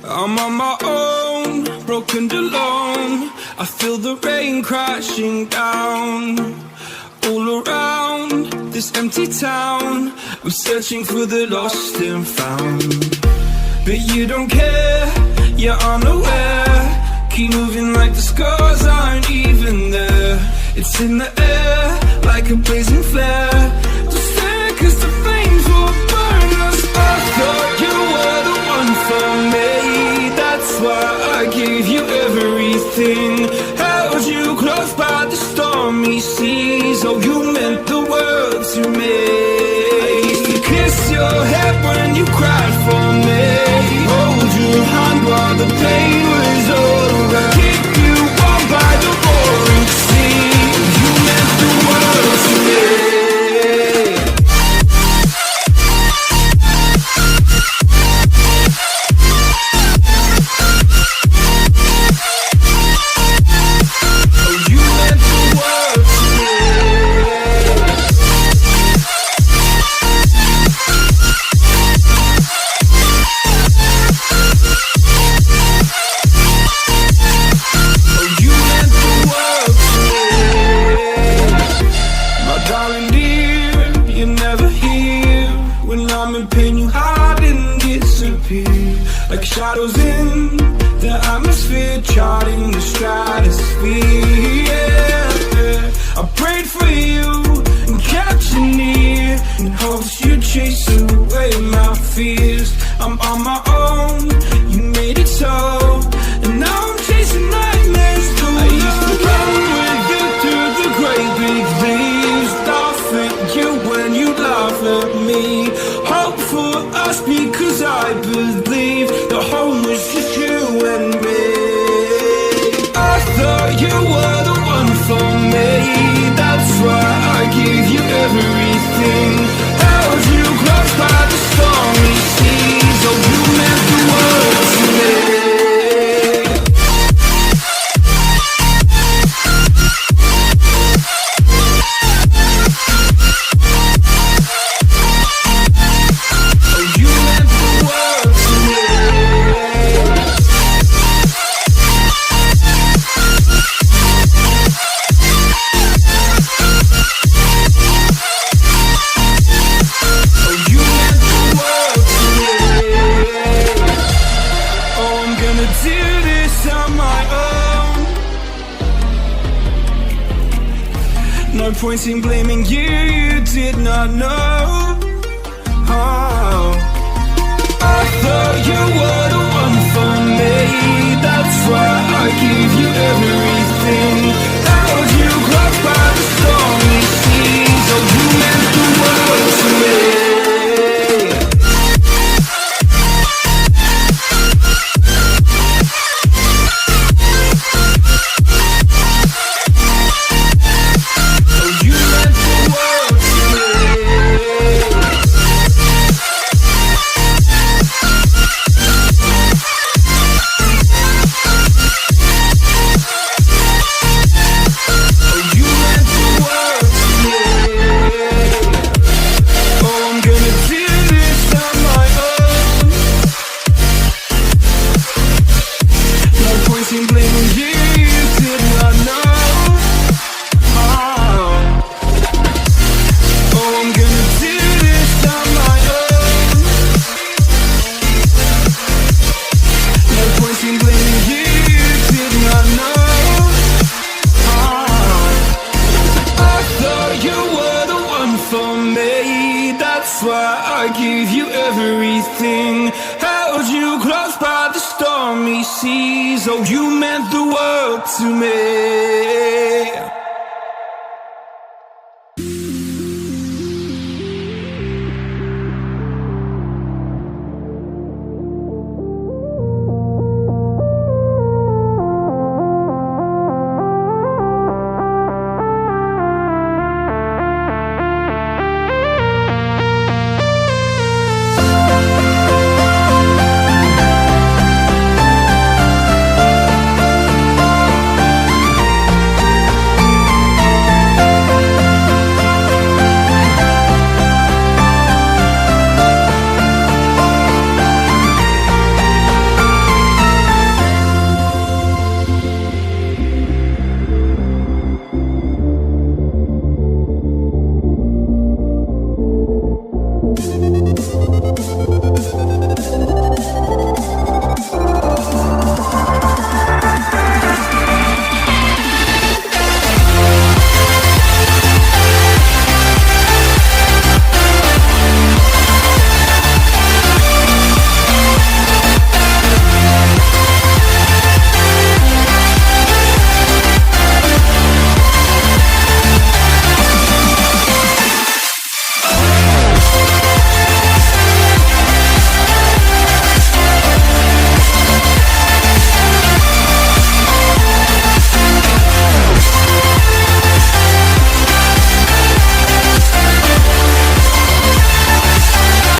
I'm on my own, broken and alone. I feel the rain crashing down all around this empty town. I'm searching for the lost and found, but you don't care, you're unaware. Keep moving like the scars aren't even there. It's in the air like a blazing flare. Don't stare 'cause the flames will burn us. I thought you were the one for me. That's why I gave you everything. Held you close by the stormy seas. Oh, you meant the world to me. I used to kiss your head when you cried for me. Hold your hand while the pain was over. Keep you warm by the roaring sea. You meant the world to me. Like shadows in the atmosphere, charting the stratosphere. Yeah. I prayed for you and kept you near, in hopes you'd chase away my fears. I'm on my own, you made it so, and now I'm chasing nightmares too. I used to run with you through the great big leaves, laugh at you when you laugh at me. Hope for us because I believe the home was just you and me. I thought you were the one for me. That's why I gave you everything. Held you close by the stormy seas. Oh, you meant the world to me. No point in blaming you, you did not know. Oh. I thought you were the one for me. That's why I gave you everything. Held you close by the stormy seas. Oh, you meant the world to me. That's why I gave you everything. Held you close by the stormy seas. Oh, you meant the world to me.